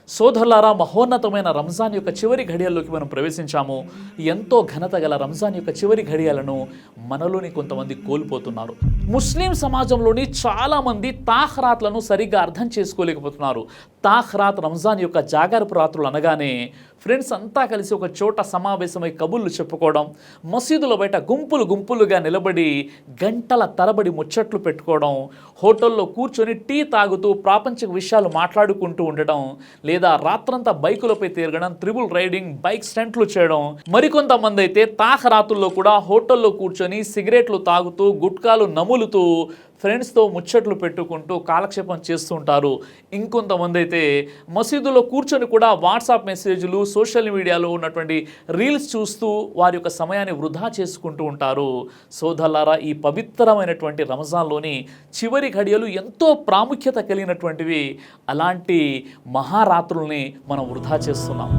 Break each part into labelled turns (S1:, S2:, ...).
S1: సోదరులారా, మహోన్నతమైన రంజాన్ యొక్క చివరి ఘడియల్లోకి మనం ప్రవేశించాము. ఎంతో ఘనత గల రంజాన్ యొక్క చివరి ఘడియలను మనలోని కొంతమంది కోల్పోతున్నారు. ముస్లిం సమాజంలోని చాలామంది తాహ్రాత్లను సరిగ్గా అర్థం చేసుకోలేకపోతున్నారు. తాహ్రాత్ రంజాన్ యొక్క జాగరపు రాత్రులు అనగానే ఫ్రెండ్స్ అంతా కలిసి ఒక చోట సమావేశమై కబుర్లు చెప్పుకోవడం, మసీదుల బయట గుంపులు గుంపులుగా నిలబడి గంటల తరబడి ముచ్చట్లు పెట్టుకోవడం, హోటల్లో కూర్చొని టీ తాగుతూ ప్రాపంచిక విషయాలు మాట్లాడుకుంటూ ఉండడం, లేదా రాత్రంతా బైకులపై తిరగడం, త్రిబుల్ రైడింగ్, బైక్ స్టంట్లు చేయడం. మరికొంతమంది అయితే తాహరాతుల్లో కూడా హోటల్లో కూర్చొని సిగరెట్లు తాగుతూ గుట్కాలు నములుతూ ఫ్రెండ్స్తో ముచ్చట్లు పెట్టుకుంటూ కాలక్షేపం చేస్తుంటారు. ఇంకొంతమంది అయితే మసీదులో కూర్చొని కూడా వాట్సాప్ మెసేజ్లు, సోషల్ మీడియాలో ఉన్నటువంటి రీల్స్ చూస్తూ వారి యొక్క సమయాన్ని వృధా చేసుకుంటూ ఉంటారు. సోదరులారా, ఈ పవిత్రమైనటువంటి రంజాన్లోని చివరి ఘడియలు ఎంతో ప్రాముఖ్యత కలిగినటువంటివి. అలాంటి మహారాత్రుల్ని మనం వృధా చేస్తున్నాం.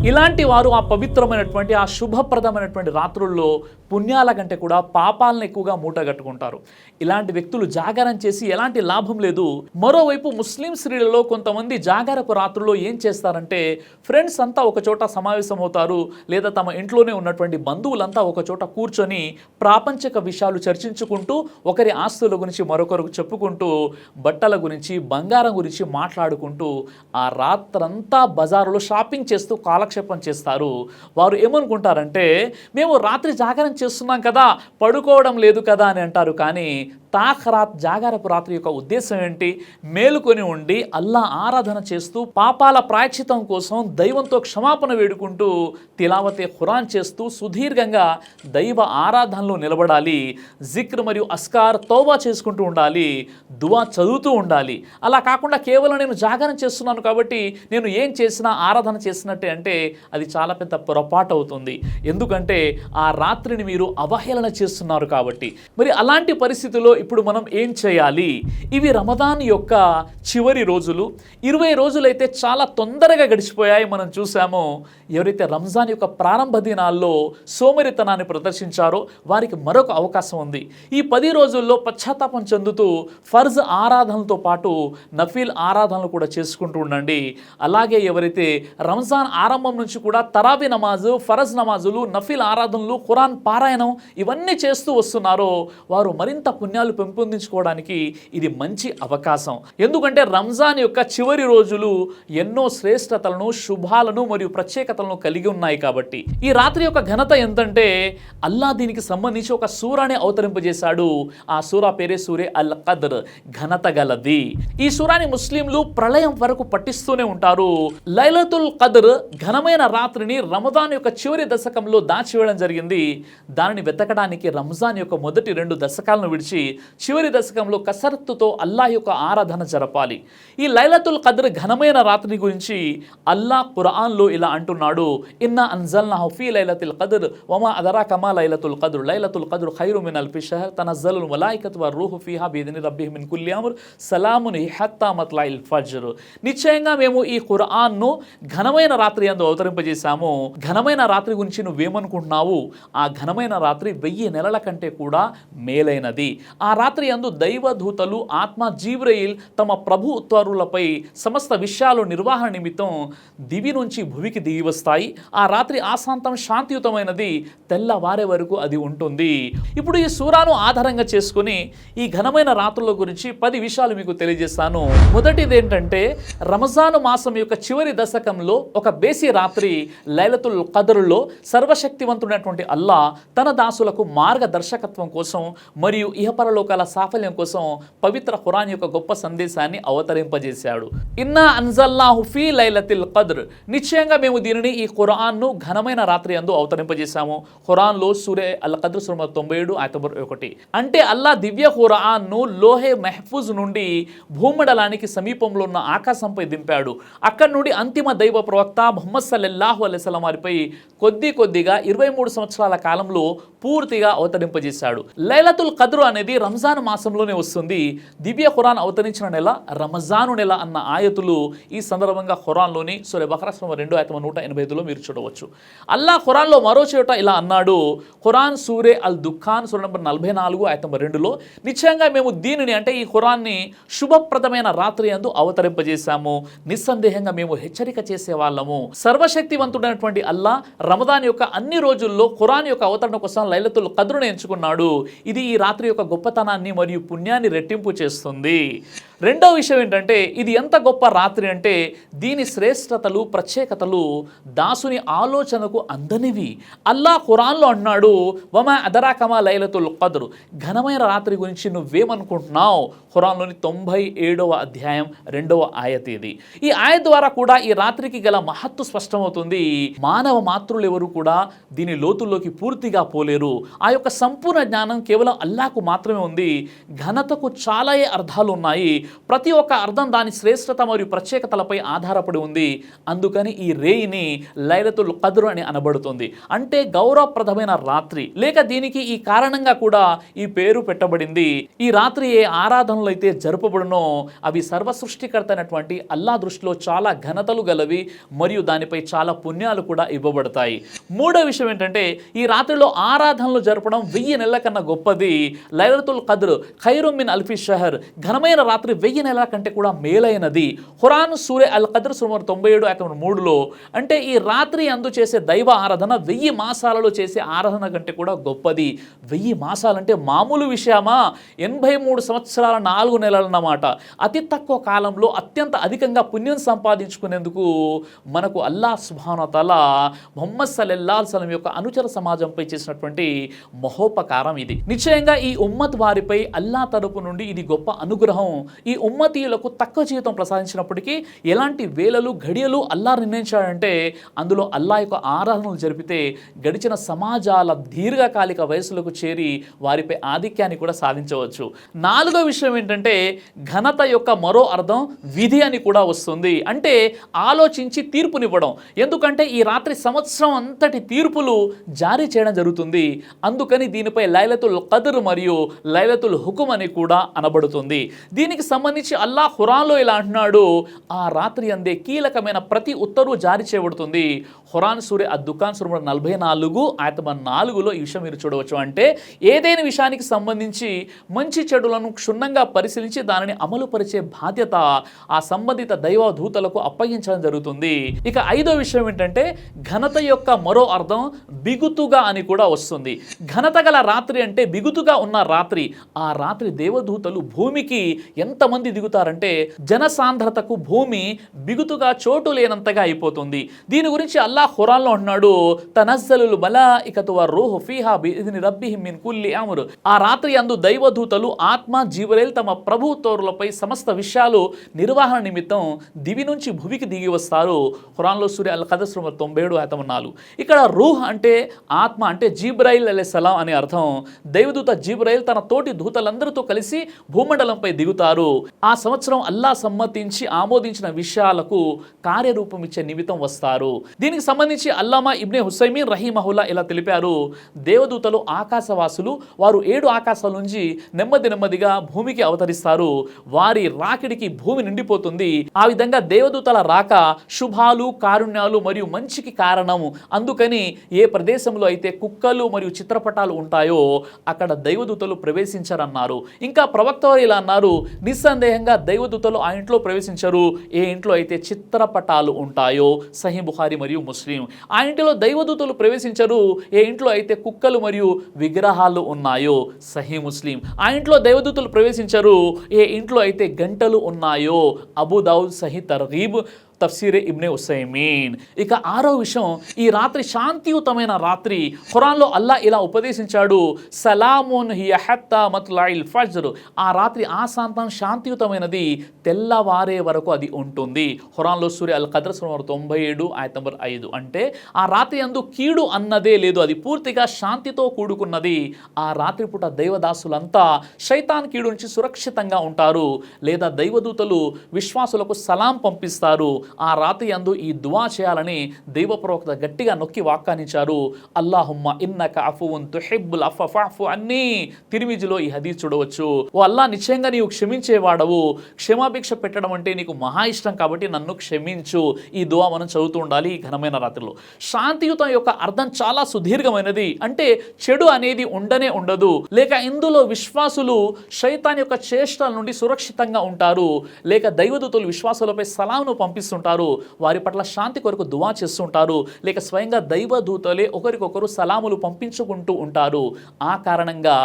S1: ఇలాంటి వారు ఆ పవిత్రమైనటువంటి, ఆ శుభప్రదమైనటువంటి రాత్రుల్లో పుణ్యాల కంటే కూడా పాపాలను ఎక్కువగా మూటగట్టుకుంటారు. ఇలాంటి వ్యక్తులు జాగారం చేసి ఎలాంటి లాభం లేదు. మరోవైపు ముస్లిం స్త్రీలలో కొంతమంది జాగారపు రాత్రుల్లో ఏం చేస్తారంటే, ఫ్రెండ్స్ అంతా ఒక చోట సమావేశం అవుతారు, లేదా తమ ఇంట్లోనే ఉన్నటువంటి బంధువులంతా ఒక చోట కూర్చొని ప్రాపంచిక విషయాలు చర్చించుకుంటూ, ఒకరి ఆస్తుల గురించి మరొకరికి చెప్పుకుంటూ, బట్టల గురించి, బంగారం గురించి మాట్లాడుకుంటూ ఆ రాత్రంతా బజారులో షాపింగ్ చేస్తూ కాలక్షేపం చేస్తారు. వారు ఏమనుకుంటారంటే, మేము రాత్రి జాగరణ చేస్తున్నాం కదా, పడుకోవడం లేదు కదా అని అంటారు. కానీ తాఖరాత్ జాగారపు రాత్రి యొక్క ఉద్దేశం ఏంటి? మేలుకొని ఉండి అల్లా ఆరాధన చేస్తూ, పాపాల ప్రాయశ్చితం కోసం దైవంతో క్షమాపణ వేడుకుంటూ, తిలావతే ఖురాన్ చేస్తూ సుదీర్ఘంగా దైవ ఆరాధనలో నిలబడాలి. జిక్ర్ మరియు అస్కార్, తౌబా చేసుకుంటూ ఉండాలి, దువా చదువుతూ ఉండాలి. అలా కాకుండా కేవలం నేను జాగరణ చేస్తున్నాను కాబట్టి నేను ఏం చేసినా ఆరాధన చేసినట్టే అంటే అది చాలా పెద్ద పొరపాటు అవుతుంది. ఎందుకంటే ఆ రాత్రిని మీరు అవహేళన చేస్తున్నారు కాబట్టి. మరి అలాంటి పరిస్థితుల్లో ఇప్పుడు మనం ఏం చేయాలి? ఇవి రమదాన్ యొక్క చివరి రోజులు. 20 రోజులైతే చాలా తొందరగా గడిచిపోయాయి. మనం చూసాము, ఎవరైతే రంజాన్ యొక్క ప్రారంభ దినాల్లో సోమరితనాన్ని ప్రదర్శించారో వారికి మరొక అవకాశం ఉంది. ఈ 10 రోజుల్లో పశ్చాత్తాపం చెందుతూ ఫర్జ్ ఆరాధనలతో పాటు నఫీల్ ఆరాధనలు కూడా చేసుకుంటూ ఉండండి. అలాగే ఎవరైతే రంజాన్ ఆరంభం నుంచి కూడా తరాబీ నమాజు, ఫరజ్ నమాజులు, నఫీల్ ఆరాధనలు, ఖురాన్ పారాయణం ఇవన్నీ చేస్తూ వస్తున్నారో వారు మరింత పుణ్యాలు పెంపొందించుకోవడానికి ఇది మంచి అవకాశం. ఎందుకంటే రంజాన్ యొక్క చివరి రోజులు ఎన్నో శ్రేష్టతలను, శుభాలను మరియు ప్రత్యేకతలను కలిగి ఉన్నాయి కాబట్టి. ఈ రాత్రి యొక్క ఘనత ఎంతంటే, అల్లా దీనికి సంబంధించి ఒక సూరాని అవతరింపజేశాడు. ఆ సూరా పేరే సూరే అల్ ఖద్ర్, ఘనత గలది. ఈ సూరాని ముస్లింలు ప్రళయం వరకు పఠిస్తూనే ఉంటారు. లైలతుల్ ఖద్ర్, ఘనమైన రాత్రిని రమజాన్ యొక్క చివరి దశకంలో దాచివేయడం జరిగింది. దానిని వెతకడానికి రంజాన్ యొక్క మొదటి 2 దశకాలను విడిచి చివరి దశకంలో కసరత్తుతో అల్లాహ్ యొక్క ఆరాధన జరపాలి. ఈ లైలతుల్ ఖద్ర్ ఘనమైన రాత్రి గురించి అల్లాహ్ ఖురాన్లో ఇలా అంటున్నాడు, ఇన్నా అన్జల్నాహు ఫీ లైలతుల్ ఖద్ర్ వమా అదరాక మా లైలతుల్ ఖద్ర్ లైలతుల్ ఖద్ర్ ఖైరు మిన్ అల్ఫి షహర్ తనజ్జలుల్ మలాయికతు వర్-రూహు ఫీహా బిఇذن రబ్బిహిమ్ మిన్ కుల్లి అమ్ర్ సలామున్ హత్తా మత్లఇల్ ఫజ్ర్. నిశ్చయంగా మేము ఈ ఖురాన్ను ఘనమైన రాత్రి యందు అవతరింపజేశాము. ఘనమైన రాత్రి గురించి నువ్వేమనుకుంటున్నావు? ఆ ఘనమైన రాత్రి 1000 నెలల కంటే కూడా మేలైనది. ఆ రాత్రి యందు దైవదూతలు ఆత్మ జిబ్రయీల్ తమ ప్రభు ఉత్తరులపై సమస్త విషయాలు నిర్వహణ నిమిత్తం దివి నుంచి భువికి దిగి వస్తాయి. ఆ రాత్రి ఆశాంతం శాంతియుతమైనది, తెల్లవారే వరకు అది ఉంటుంది. ఇప్పుడు ఈ సూరాను ఆధారంగా చేసుకుని ఈ ఘనమైన రాత్రుల గురించి 10 విషయాలు మీకు తెలియజేస్తాను. మొదటిది ఏంటంటే, రంజాను మాసం యొక్క చివరి దశకంలో ఒక బేసి రాత్రి లైలతుల్ ఖద్ర్లో సర్వశక్తివంతుడైనటువంటి అల్లా తన దాసులకు మార్గదర్శకత్వం కోసం మరియు ఇహపరలోకాల సాఫల్యం కోసం పవిత్ర ఖురాన్ యొక్క గొప్ప సందేశాన్ని అవతరింపజేశాడు. ఇన్నా అన్జల్నాహు ఫీ లైలతుల్ ఖద్ర్, నిశ్చయంగా మేము దీనిని, ఈ ఖురాన్ను ఘనమైన రాత్రి యందు అవతరింపజేశాము. ఖురాన్లో సూరే అల్ ఖద్ర్ సూర 97 ఆయత 1. అంటే అల్లా దివ్య ఖురాన్ను లోహే మెహఫూజ్ నుండి భూమండలానికి సమీపంలో ఉన్న ఆకాశంపై దింపాడు. అక్కడి నుండి అంతిమ దైవ ప్రవక్త ముహమ్మద్ సల్లల్లాహు అలైహి వసల్లం వారిపై కొద్దిగా 23 సంవత్సరాల కాలంలో పూర్తిగా అవతరింపజేశాడు. లైలతుల్ ఖద్ర్ అనేది రంజాన్ మాసంలోనే వస్తుంది. దివ్య ఖురాన్ అవతరించిన నెల రమజాను నెల అన్న ఆయతులు ఈ సందర్భంగా ఖురాన్లోని సూరా బకరా 2:185లో మీరు చూడవచ్చు. అల్లాహ్ ఖురాన్లో మరో చోట ఇలా అన్నాడు. ఖురాన్ సూరే అల్ దుఖాన్ సూరా నంబర్ 44 ఆయత నంబర్ 2లో నిశ్చయంగా మేము దీనిని అంటే ఈ ఖురాన్ని శుభప్రదమైన రాత్రి యందు అవతరింపజేశాము. నిస్సందేహంగా మేము హెచ్చరిక చేసే వాళ్ళము. సర్వశక్తివంతుడైనటువంటి అల్లాహ్ రమదాన్ యొక్క అన్ని రోజుల్లో ఖురాన్ యొక్క అవతరణ కోసం లైలతుల్ ఖద్రును ఎంచుకున్నాడు. ఇది ఈ రాత్రి యొక్క గొప్పతనాన్ని మరియు పుణ్యాన్ని రెట్టింపు చేస్తుంది. రెండో విషయం ఏంటంటే ఇది ఎంత గొప్ప రాత్రి అంటే దీని శ్రేష్టతలు ప్రత్యేకతలు దాసుని ఆలోచనకు అందనివి. అల్లాహ్ ఖురాన్లో అన్నాడు, వమా అదరాకమా లైలతుల్ ఖద్ర్, ఘనమైన రాత్రి గురించి నువ్వేమనుకుంటున్నావు? ఖురాన్లోని 97వ అధ్యాయం 2వ ఆయత్ ఇది. ఈ ఆయత్ ద్వారా కూడా ఈ రాత్రికి గల మహత్తు స్పష్టమవుతుంది. మానవ మాతృలు ఎవరు కూడా దీని లోతుల్లోకి పూర్తిగా పోలేరు. ఆ యొక్క సంపూర్ణ జ్ఞానం కేవలం అల్లాహ్కు మాత్రమే ఉంది. ఘనతకు చాలా అర్థాలు ఉన్నాయి. ప్రతి ఒక్క అర్థం దాని శ్రేష్టత మరియు ప్రత్యేకతలపై ఆధారపడి ఉంది. అందుకని ఈ రేయిని లైలతుల్ ఖద్ర్ అని అనబడుతుంది. అంటే గౌరవప్రదమైన రాత్రి, లేక దీనికి ఈ కారణంగా కూడా ఈ పేరు పెట్టబడింది. ఈ రాత్రి ఏ ఆరాధనలు అయితే జరుపబడునో అవి సర్వ సృష్టికర్త అయినటువంటి అల్లాహ్ దృష్టిలో చాలా ఘనతలు గలవి మరియు దానిపై చాలా పుణ్యాలు కూడా ఇవ్వబడతాయి. మూడో విషయం ఏంటంటే ఈ రాత్రిలో ఆరాధనలు జరపడం 1000 నెలల కన్నా గొప్పది. లైలతుల్ ఖద్ర్ ఖైరుమ్ మిన్ అల్ఫి షహర్, ఘనమైన రాత్రి 1000 నెలల కంటే కూడా మేలైనది. ఖురాన్ సూరే అల్ ఖద్ర్ సూరా 97 ఆయత 3లో అంటే ఈ రాత్రి అందు చేసే దైవ ఆరాధన 1000 మాసాలలో చేసే ఆరాధన కంటే కూడా గొప్పది. 1000 మాసాలంటే మామూలు విషయమా? 83 సంవత్సరాల 4 నెలలన్నమాట. అతి తక్కువ కాలంలో అత్యంత అధికంగా పుణ్యం సంపాదించుకునేందుకు మనకు అల్లాహ్ సుబ్హానహు వ తఆలా ముహమ్మద్ సల్లల్లాహు అలైహి వసల్లం యొక్క అనుచర సమాజంపై చేసినటువంటి మహోపకారం ఇది. నిశ్చయంగా ఈ ఉమ్మత్ వారిపై అల్లాహ్ తరపు నుండి ఇది గొప్ప అనుగ్రహం. ఈ ఉమ్మతీయులకు తక్కువ జీవితం ప్రసాదించినప్పటికీ ఎలాంటి వేళలు ఘడియలు అల్లాహ్ నిర్ణయించాడంటే అందులో అల్లాహ్ యొక్క ఆరాధనలు జరిపితే గడిచిన సమాజాల దీర్ఘకాలిక వయసులకు చేరి వారిపై ఆధిక్యాన్ని కూడా సాధించవచ్చు. నాలుగో విషయం ఏంటంటే ఘనత యొక్క మరో అర్థం విధి అని కూడా వస్తుంది. అంటే ఆలోచించి తీర్పునివ్వడం. ఎందుకంటే ఈ రాత్రి సంవత్సరం అంతటి తీర్పులు జారీ చేయడం జరుగుతుంది. అందుకని దీనిపై లైలతుల్ ఖద్ర్ మరియు లైలతుల్ హుకుమ్ అని కూడా అనబడుతుంది. దీనికి సంబంధించి అల్లాహ్ ఖురాన్లో ఇలా అంటున్నాడు, ఆ రాత్రి అందే కీలకమైన ప్రతి ఉత్తర్వు జారీ చేయబడుతుంది. ఖురాన్ సూరే అద్దుఖాన్ సూరా 44 ఆయత 4లో ఈ విషయం మీరు చూడవచ్చు. అంటే ఏదైనా విషయానికి సంబంధించి మంచి చెడులను క్షుణ్ణంగా పరిశీలించి దానిని అమలు పరిచే బాధ్యత ఆ సంబంధిత దైవ దూతలకు అప్పగించడం జరుగుతుంది. ఇక ఐదో విషయం ఏంటంటే ఘనత యొక్క మరో అర్థం బిగుతుగా అని కూడా వస్తుంది. ఘనత గల రాత్రి అంటే బిగుతుగా ఉన్న రాత్రి. ఆ రాత్రి దేవదూతలు భూమికి ఎంతమంది దిగుతారంటే జనసాంద్రతకు భూమి బిగుతుగా చోటు లేనంతగా అయిపోతుంది. దీని గురించి అల్లాహ్ ఖురాన్లో అన్నాడు, తనజ్జలుల్ మలాయికతు వర్-రూహు ఫీహా బిఇజ్ని రబ్బిహిమ్ మిన్ కుల్లి అమ్ర్. ఆ రాత్రి అందు దైవదూతలు ఆత్మ జిబ్రీల్ తమ ప్రభు తోరులపై సమస్త విషయాలు నిర్వహణ నిమిత్తం దివి నుంచి భూమికి దిగి వస్తారు. ఖురాన్లో సూరా అల్ ఖద్ర్ సూరా 97 ఆయత 4. ఇక్కడ రూహ్ అంటే ఆత్మ అంటే జిబ్రైల్ అలైహిస్సలాం అనే అర్థం. దైవదూత జిబ్రైల్ తన తోటి దూతలందరితో కలిసి భూమండలంపై దిగుతారు. ఆ సంవత్సరం అల్లాహ్ సమ్మతించి ఆమోదించిన విషయాలకు కార్యరూపం ఇచ్చే నిమిత్తం వస్తారు. దీనికి సంబంధించి అల్లామా ఇబ్నే హుసైమీన్ రహీమహుల్లా ఇలా తెలిపారు, దేవదూతలు ఆకాశవాసులు. వారు 7 ఆకాశాల నుంచి నెమ్మదిగా భూమికి అవతరిస్తారు. వారి రాకిడికి భూమి నిండిపోతుంది. ఆ విధంగా దేవదూతల రాక శుభాలు కారుణ్యాలు మరియు మంచికి కారణము. అందుకని ఏ ప్రదేశంలో అయితే కుక్కలు మరియు చిత్రపటాలు ఉంటాయో అక్కడ దైవదూతలు ప్రవేశించరన్నారు. ఇంకా ప్రవక్త ఇలా అన్నారు, నిస్సందేహంగా దైవదూతలు ఆ ఇంట్లో ప్రవేశించరు ఏ ఇంట్లో అయితే చిత్రపటాలు ఉంటాయో. సహీ బుఖారీ మరియు ముస్లిం. ఆ ఇంటిలో దైవదూతలు ప్రవేశించరు ఏ ఇంట్లో అయితే కుక్కలు మరియు విగ్రహాలు ఉన్నాయో. సహీ ముస్లిం. ఆ ఇంట్లో దైవదూతలు ప్రవేశించరు ఏ ఇంట్లో అయితే గంటలు ఉన్నాయో. అబూ దావుద్ సహీ తర్గీబ్ తఫ్సీరే ఇబ్నే ఉసైమీన్. ఇక ఆరో విషయం, ఈ రాత్రి శాంతియుతమైన రాత్రి. ఖురాన్లో అల్లాహ్ ఇలా ఉపదేశించాడు, సలామున్ హియ హత్తా మత్లఇల్ ఫజ్ర్. ఆ రాత్రి ఆశాంతం శాంతియుతమైనది, తెల్లవారే వరకు అది ఉంటుంది. ఖురాన్లో సూరా అల్ ఖద్ర్ సూరా 97 ఆయత 5. అంటే ఆ రాత్రి యందు కీడు అన్నదే లేదు, అది పూర్తిగా శాంతితో కూడుకున్నది. ఆ రాత్రిపూట దైవదాసులంతా శైతాన్ కీడు నుంచి సురక్షితంగా ఉంటారు. లేదా దైవదూతలు విశ్వాసులకు సలాం పంపిస్తారు. ఆ రాత్రి యందు ఈ దువా చేయాలని దైవ ప్రవక్త గట్టిగా నొక్కి వాక్యానించారు. అల్లాహుమ్మ ఇన్నక అఫువున్ తుహిబ్బుల్ అఫ్వ ఫఅఫు అన్నీ. తిరిమిజిలో ఈ హదీస్ చూడవచ్చు. ఓ అల్లా, నిశ్చయంగా నీవు క్షమించేవాడవు, క్షమాభిక్ష పెట్టడం అంటే నీకు మహా ఇష్టం కాబట్టి నన్ను క్షమించు. ఈ దువా మనం చదువుతూ ఉండాలి ఈ ఘనమైన రాత్రిలో. శాంతియుతం యొక్క అర్థం చాలా సుదీర్ఘమైనది. అంటే చెడు అనేది ఉండనే ఉండదు, లేక ఇందులో విశ్వాసులు శైతాన్ యొక్క చేష్టల నుండి సురక్షితంగా ఉంటారు, లేక దైవదూతలు విశ్వాసులపై సలాంను పంపిస్తుంటారు, వారి పట్ల శాంతి కొరకు దువా చేస్తుంటారు, లేక స్వయంగా దైవదూతలే ఒకరికొకరు సలాములు పంపించుకుంటూ ఉంటారు. ఆ కారణంగా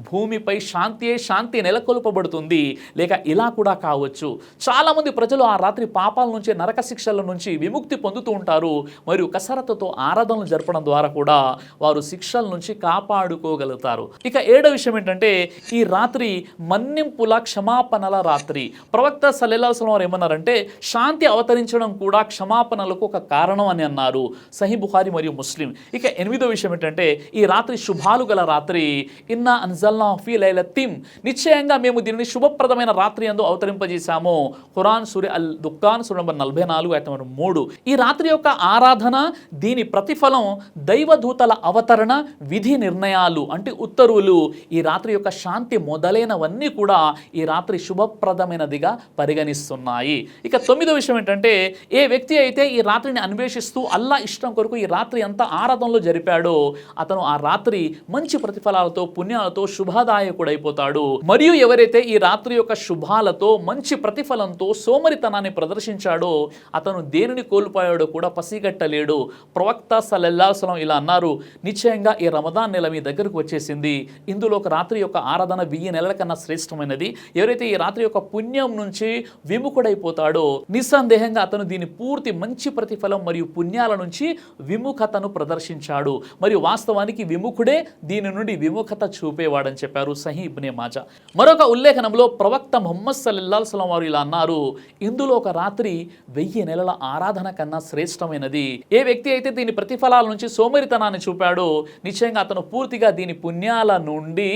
S1: భూమిపై శాంతి నెలకొల్పబడుతుంది. లేక ఇలా కూడా కావచ్చు, చాలామంది ప్రజలు ఆ రాత్రి పాపాల నుంచి, నరక శిక్షల నుంచి విముక్తి పొందుతూ ఉంటారు. మరియు కసరత్తుతో ఆరాధనలు జరపడం ద్వారా కూడా వారు శిక్షల నుంచి కాపాడుకోగలుగుతారు. ఇక 7వ విషయం ఏంటంటే, ఈ రాత్రి మన్నింపుల క్షమాపణల రాత్రి. ప్రవక్త సల్లల్లాహు అలైహి వసల్లం వారు ఏమన్నారంటే, శాంతి అవతరించడం కూడా క్షమాపణలకు ఒక కారణం అని అన్నారు. సహీ బుఖారీ మరియు ముస్లిం. ఇక 8వ విషయం ఏంటంటే, ఈ రాత్రి శుభాలు గల రాత్రి. ఇన్నా అన్జల్నాహు ఫీ లైలతిన్, నిశ్చయంగా మేము దీనిని శుభప్రదమైన రాత్రి యందు అవతరింపజేశాము. ఖురాన్ సూరా అల్ దుఖాన్ సూరా నంబర్ 44 ఆయత నంబర్ 3. ఈ రాత్రి యొక్క ఆరాధన, దీని ప్రతిఫలం దైవదూతల అవతరణ, విధి నిర్ణయాలు అంటే ఉత్తర్వులు, ఈ రాత్రి యొక్క శాంతి మొదలైనవన్నీ కూడా ఈ రాత్రి శుభప్రదమైనదిగా పరిగణిస్తున్నాయి. ఇక 9వ విషయం ఏంటంటే, ఏ వ్యక్తి అయితే ఈ రాత్రిని అన్వేషిస్తూ అల్లా ఇష్టం కొరకు ఈ రాత్రి అంతా ఆరాధనలో జరిపాడో అతను ఆ రాత్రి మంచి ప్రతిఫలాలతో, పుణ్యాలతో శుభదాయకుడైపోతాడు. మరియు ఎవరైతే ఈ రాత్రి యొక్క శుభాలతో, మంచి ప్రతిఫలంతో సోమరితనాన్ని ప్రదర్శించాడో అతను దేనిని కోల్పోయాడో కూడా పసిగట్టలేడు. ప్రవక్త సల్లల్లాహు అలైహి వసల్లం ఇలా అన్నారు, నిశ్చయంగా ఈ రమదాన్ నెల మీ దగ్గరకు వచ్చేసింది. ఇందులో ఒక రాత్రి యొక్క ఆరాధన 1000 నెలల కన్నా శ్రేష్టమైనది. ఎవరైతే ఈ రాత్రి యొక్క పుణ్యం నుంచి విముఖుడైపోతాడో నిస్సందేహంగా అతను దీని పూర్తి మంచి ప్రతిఫలం మరియు పుణ్యాల నుంచి విముఖతను ప్రదర్శించాడు. మరియు వాస్తవానికి విముఖుడే దీని నుండి విముఖత చూపేవాడని చెప్పారు సహీ ఇబ్నే మాజా. మరొక ఉల్లేఖనంలో ప్రవక్త ముహమ్మద్ సల్లల్లాహు అలైహి వసల్లం వారు ఇలా అన్నారు, ఇందులో ఒక రాత్రి 1000 నెలల ఆరాధన కన్నా శ్రేష్టమైనది. ఏ వ్యక్తి అయితే దీని ప్రతిఫలాల నుంచి సోమరితనాన్ని చూపాడో నిశ్చయంగా అతను పూర్తిగా దీని పుణ్యాల నుండి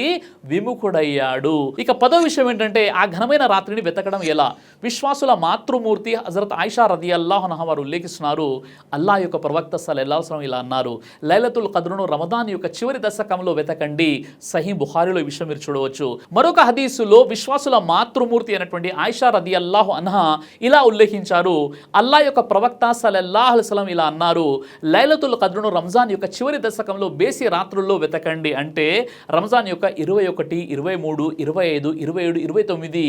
S1: విముఖుడయ్యాడు. ఇక 10వ విషయం ఏంటంటే, ఆ ఘనమైన రాత్రిని వెతకడం ఎలా. విశ్వాసుల మాతృమూర్తి హజరత్ ఆయిషా రదియల్లాహు అన్హా వారు ఉల్లేఖిస్తున్నారు, అల్లాహ్ యొక్క ప్రవక్త సల్లల్లాహు అలైహి వసల్లం ఇలా అన్నారు, లైలతుల్ ఖద్రును రమదాన్ యొక్క చివరి దశకంలో వెతకండి. సహీ బుఖారీలో ఈ విషయం మీరు చూడవచ్చు. మరొక హదీసులో విశ్వాసుల మాతృమూర్తి అయినటువంటి ఆయిషా రదియల్లాహు అన్హా ఇలా ఉల్లేఖించారు, అల్లాహ్ యొక్క ప్రవక్త సల్లల్లాహు అలైహి వసల్లం ఇలా అన్నారు, లైలతుల్ ఖద్రును రంజాన్ యొక్క చివరి దశకంలో బేసి రాత్రుల్లో వెతకండి. అంటే రంజాన్ యొక్క 21, 23, 25, 27, 29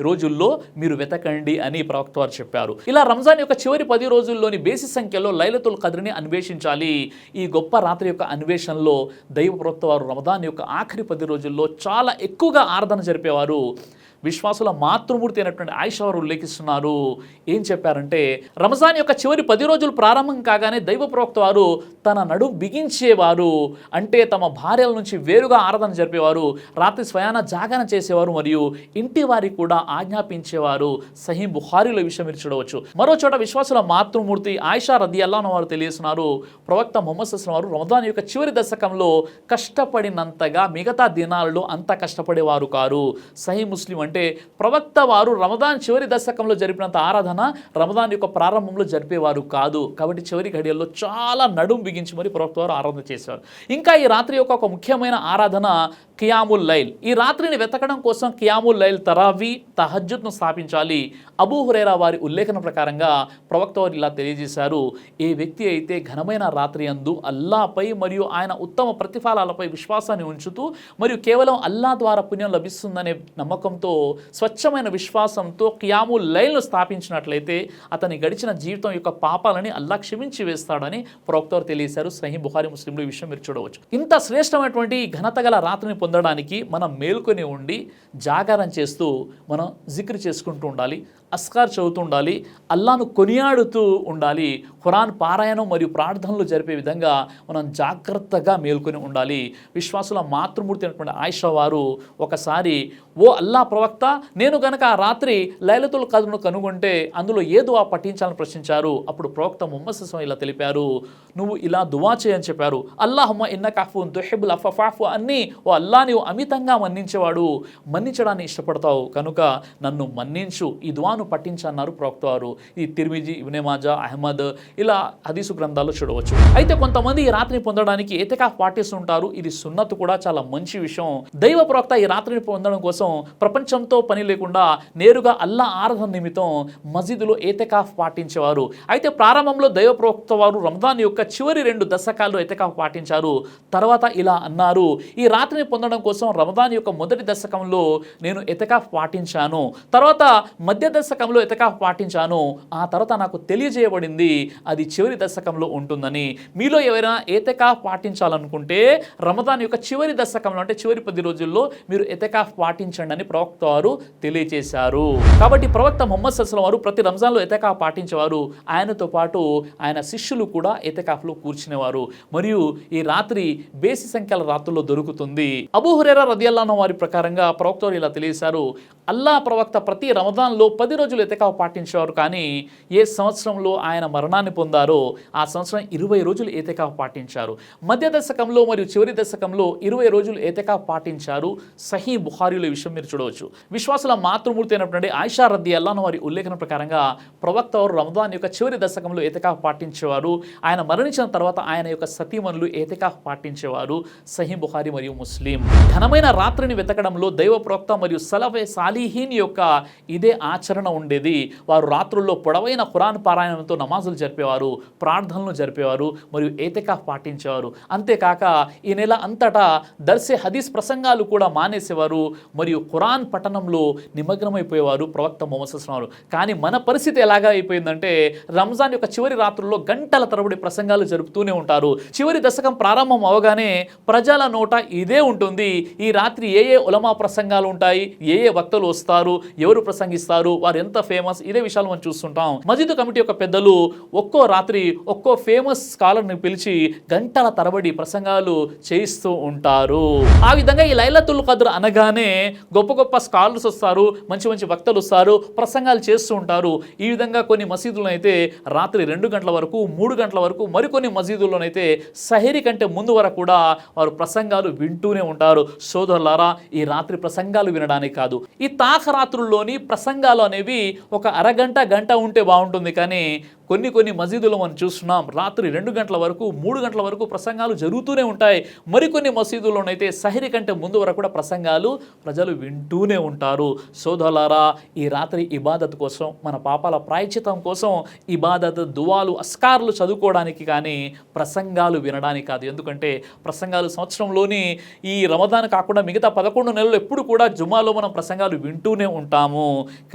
S1: రోజుల్లో మీరు వెతకండి అని ప్రవక్త వారు చెప్పారు. ఇలా రంజాన్ యొక్క చివరి 10 రోజుల్లోని బేసి సంఖ్యలో లైలతుల్ ఖద్రుని అన్వేషించాలి. ఈ గొప్ప రాత్రి యొక్క అన్వేషణలో దైవ ప్రవక్త వారు రమదాన్ యొక్క ఆఖరి 10 రోజుల్లో చాలా ఎక్కువగా ఆరాధన జరిపేవారు. విశ్వాసుల మాతృమూర్తి అయినటువంటి ఆయిషా వారు ఉల్లేఖిస్తున్నారు, ఏం చెప్పారంటే, రంజాన్ యొక్క చివరి 10 రోజులు ప్రారంభం కాగానే దైవ ప్రవక్త వారు తన నడు బిగించేవారు. అంటే తమ భార్యల నుంచి వేరుగా ఆరాధన జరిపేవారు, రాత్రి స్వయాన జాగరణ చేసేవారు, మరియు ఇంటి వారికి కూడా ఆజ్ఞాపించేవారు. సహీ బుఖారీలో విషయం మీరు చూడవచ్చు. మరో చోట విశ్వాసుల మాతృమూర్తి ఆయిషా రదియల్లాహు అన్హా వారు తెలియజేస్తున్నారు, ప్రవక్త ముహమ్మద్ సల్లల్లాహు అలైహి వసల్లం వారు రమదాన్ యొక్క చివరి దశకంలో కష్టపడినంతగా మిగతా దినాలలో అంత కష్టపడేవారు కారు. సహీ ముస్లిం. అంటే ప్రవక్త వారు రమదాన్ చివరి దశకంలో జరిపినంత ఆరాధన రమదాన్ యొక్క ప్రారంభంలో జరిపేవారు కాదు. కాబట్టి చివరి ఘడియల్లో చాలా నడుం బిగించి మరి ప్రవక్త వారు ఆరాధన చేసేవారు. ఇంకా ఈ రాత్రి యొక్క ఒక ముఖ్యమైన ఆరాధన కియాముల్ లైల్. ఈ రాత్రిని వెతకడం కోసం కియాముల్ లైల్, తరావీ, తహజ్జుద్ను స్థాపించాలి. అబూ హురైరా వారి ఉల్లేఖన ప్రకారంగా ప్రవక్త వారు ఇలా తెలియజేశారు, ఏ వ్యక్తి అయితే ఘనమైన రాత్రి యందు అల్లాపై మరియు ఆయన ఉత్తమ ప్రతిఫలాలపై విశ్వాసాన్ని ఉంచుతూ మరియు కేవలం అల్లా ద్వారా పుణ్యం లభిస్తుందనే నమ్మకంతో, స్వచ్ఛమైన విశ్వాసంతో కియాముల్ లైల్ను స్థాపించినట్లయితే అతని గడిచిన జీవితం యొక్క పాపాలని అల్లా క్షమించి వేస్తాడని ప్రవక్త వారు తెలియజేశారు. సహీ బుఖారీ ముస్లింలో ఈ విషయం మీరు చూడవచ్చు. ఇంత శ్రేష్టమైనటువంటి ఘనత గల రాత్రిని పొందడానికి మనం మేల్కొని ఉండి జాగారం చేస్తూ మనం జిక్ర్ చేసుకుంటూ ఉండాలి, అస్కార్ చదువుతూ ఉండాలి, అల్లాను కొనియాడుతూ ఉండాలి. ఖురాన్ పారాయణం మరియు ప్రార్థనలు జరిపే విధంగా మనం జాగ్రత్తగా మేల్కొని ఉండాలి. విశ్వాసుల మాతృమూర్తి అయినటువంటి ఆయిషా వారు ఒకసారి, ఓ అల్లా ప్రవక్త, నేను గనక ఆ రాత్రి లైలతుల్ ఖద్రును కనుగొంటే అందులో ఏ దువా పఠించాలని ప్రశ్నించారు. అప్పుడు ప్రవక్త ముహమ్మద్ సల్లల్లాహు అలైహి వసల్లం ఇలా తెలిపారు, నువ్వు ఇలా దువా చేయని చెప్పారు, అల్లాహుమ్మ ఇన్నక అఫ్వున్ తుహిబ్బుల్ అఫ్వ ఫఅఫు అన్నీ, ఓ అల్లా నీవు అమితంగా మన్నించేవాడు, మన్నించడాన్ని ఇష్టపడతావు కనుక నన్ను మన్నించు. ఈ దువాను ఖురాను పఠించన్నారు ప్రవక్త వారు. ఈ తిర్మిజీ, ఇబ్నే మాజా, అహ్మద్ ఇలా హదీసు గ్రంథాలు చూడవచ్చు. అయితే కొంతమంది ఈ రాత్రిని పొందడానికి ఎతికాఫ్ పాటిస్తుంటారు. ఇది సున్నత్ కూడా, చాలా మంచి విషయం. దైవ ప్రవక్త ఈ రాత్రిని పొందడం కోసం ప్రపంచంతో పని లేకుండా నేరుగా అల్లా ఆరాధన నిమిత్తం మసీదులో ఎతికాఫ్ పాటించేవారు. అయితే ప్రారంభంలో దైవ ప్రవక్త వారు రంజాన్ యొక్క చివరి 2 దశకాల్లో ఎతికాఫ్ పాటించారు. తర్వాత ఇలా అన్నారు, ఈ రాత్రిని పొందడం కోసం రమదాన్ యొక్క మొదటి దశకంలో నేను ఎతికాఫ్ పాటించాను, తర్వాత మధ్య దశకంలో ఎతికాఫ్ పాటించాను, ఆ తర్వాత నాకు తెలియజేయబడింది అది చివరి దశకంలో ఉంటుందని. మీలో ఎవరైనా ఎతికాఫ్ పాటించాలనుకుంటే రమదాన్ యొక్క చివరి దశకంలో అంటే చివరి 10 రోజుల్లో మీరు ఎతికాఫ్ పాటించండి అని ప్రవక్త వారు తెలియజేశారు. కాబట్టి ప్రవక్త ముహమ్మద్ సల్లల్లాహు అలైహి వసల్లం వారు ప్రతి రంజాన్లో ఎతికాఫ్ పాటించేవారు. ఆయనతో పాటు ఆయన శిష్యులు కూడా ఎతికాఫ్లో కూర్చునేవారు. మరియు ఈ రాత్రి బేసి సంఖ్యల రాత్రుల్లో దొరుకుతుంది. అబూ హురైరా రదియల్లాహు అన్హు వారి ప్రకారంగా ప్రవక్త వారు ఇలా తెలియజేశారు, అల్లా ప్రవక్త ప్రతి రమదాన్లో 10 రోజులు ఎతికాఫ్ పాటించేవారు. కానీ ఏ సంవత్సరంలో ఆయన మరణాన్ని పొందారో ఆ సంవత్సరం 20 రోజులు ఎతికాఫ్ పాటించారు. మధ్య దశకంలో మరియు చివరి దశకంలో 20 రోజులు ఎతికాఫ్ పాటించారు. సహీ బుఖారీలో ఈ విషయం మీరు చూడవచ్చు. విశ్వాసుల మాతృమూర్తి అయినటువంటి ఆయిషా రదియల్లాహు అన్హా వారి ఉల్లేఖన ప్రకారంగా ప్రవక్త వారు రమదాన్ యొక్క చివరి దశకంలో ఎతికాఫ్ పాటించేవారు. ఆయన మరణించిన తర్వాత ఆయన యొక్క సతీమణులు ఎతికాఫ్ పాటించేవారు. సహీ బుఖారీ మరియు ముస్లిం. ఘనమైన రాత్రిని వెతకడంలో దైవ ప్రవక్త మరియు సలఫే సాలిహీన్ యొక్క ఇదే ఆచరణ ఉండేది. వారు రాత్రుల్లో పొడవైన ఖురాన్ పారాయణంతో నమాజులు జరిపేవారు, ప్రార్థనలు జరిపేవారు మరియు ఎతికాఫ్ పాటించేవారు. అంతేకాక ఈ నెల అంతటా దర్సే హదీస్ ప్రసంగాలు కూడా మానేసేవారు మరియు ఖురాన్ పఠనంలో నిమగ్నమైపోయేవారు ప్రవక్త ముహమ్మద్ సల్లల్లాహు అలైహి వసల్లం. కానీ మన పరిస్థితి ఎలాగా అయిపోయిందంటే రంజాన్ యొక్క చివరి రాత్రుల్లో గంటల తరబడి ప్రసంగాలు జరుపుతూనే ఉంటారు. చివరి దశకం ప్రారంభం అవగానే ప్రజల నోట ఇదే ఉంటుంది, ఈ రాత్రి ఏ ఏ ఉలమా ప్రసంగాలు ఉంటాయి, ఏ ఏ వక్తలు వస్తారు, ఎవరు ప్రసంగిస్తారు, వారు ఎంత ఫేమస్, ఇదే విషయాలు మనం చూస్తుంటాం. మసీదు కమిటీ యొక్క పెద్దలు ఒక్కో రాత్రి ఒక్కో ఫేమస్ స్కాలర్ని పిలిచి గంటల తరబడి ప్రసంగాలు చేయిస్తూ ఉంటారు. ఆ విధంగా ఈ లైలతుల్ ఖద్ర్ అనగానే గొప్ప గొప్ప స్కాలర్స్ వస్తారు, మంచి మంచి వక్తలు వస్తారు, ప్రసంగాలు చేస్తూ ఉంటారు. ఈ విధంగా కొన్ని మసీదులను అయితే రాత్రి 2 గంటల వరకు, 3 గంటల వరకు, మరికొన్ని మసీదుల్లోనైతే సహరీ కంటే ముందు వరకు కూడా వారు ప్రసంగాలు వింటూనే ఉంటారు. సోదరులారా, ఈ రాత్రి ప్రసంగాలు వినడానికి కాదు, ఈ తాఖరాత్రుల్లోని ప్రసంగాలు అనేవి ఒక అరగంట గంట ఉంటే బాగుంటుంది. కానీ కొన్ని మసీదులు మనం చూస్తున్నాం రాత్రి 2 గంటల వరకు, 3 గంటల వరకు ప్రసంగాలు జరుగుతూనే ఉంటాయి. మరికొన్ని మసీదుల్లోనైతే సహరీ కంటే ముందు వరకు కూడా ప్రసంగాలు ప్రజలు వింటూనే ఉంటారు. సోదరులారా, ఈ రాత్రి ఇబాదత్ కోసం, మన పాపాల ప్రాయశ్చితం కోసం ఇబాదత్, దువాలు, అస్కార్లు చదువుకోవడానికి కానీ ప్రసంగాలు వినడానికి కాదు. ఎందుకంటే ప్రసంగాలు సంవత్సరంలోని ఈ రమదాన్ కాకుండా మిగతా 11 నెలలు ఎప్పుడు కూడా జుమాలో మనం ప్రసంగాలు వింటూనే ఉంటాము.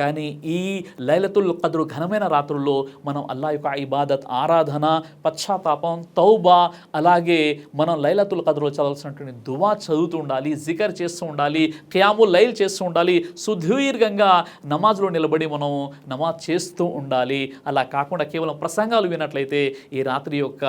S1: కానీ ఈ లైలతుల్ ఖద్ర్ ఘనమైన రాత్రుల్లో మనం అల్లా యొక్క ఇబాదత్, ఆరాధన, పశ్చాత్తాపం, తౌబా, అలాగే మనం లైలతుల్ ఖద్ర్లో చదవాల్సినటువంటి దువా చదువుతూ ఉండాలి, జికర్ చేస్తూ ఉండాలి, ఖియాముల్ లైల్ చేస్తూ ఉండాలి, సుదీర్ఘంగా నమాజ్లో నిలబడి మనం నమాజ్ చేస్తూ ఉండాలి. అలా కాకుండా కేవలం ప్రసంగాలు విన్నట్లయితే ఈ రాత్రి యొక్క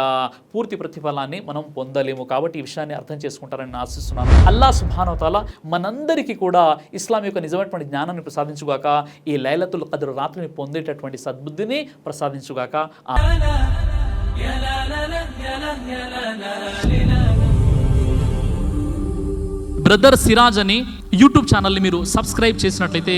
S1: పూర్తి ప్రతిఫలాన్ని మనం పొందలేము. కాబట్టి ఈ విషయాన్ని అర్థం చేసుకుంటారని నేను ఆశిస్తున్నాను. అల్లా సుబ్హానహు వ తఆలా మనందరికీ కూడా ఇస్లాం యొక్క నిజమైనటువంటి జ్ఞానాన్ని ప్రసాదించుగాక, ఈ లైలతుల్ ఖద్ర్ రాత్రిని పొందేటటువంటి సద్బుద్ధిని ప్రసాదించుగాక. బ్రదర్ సిరాజ్ అని యూట్యూబ్ ఛానల్ని మీరు సబ్స్క్రైబ్ చేసినట్లయితే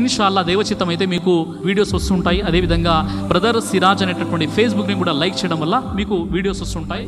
S1: ఇన్షాల్లా దైవచిత్తం అయితే మీకు వీడియోస్ వస్తుంటాయి. అదేవిధంగా బ్రదర్ సిరాజ్ అనేటటువంటి ఫేస్బుక్ని కూడా లైక్ చేయడం వల్ల మీకు వీడియోస్ వస్తుంటాయి.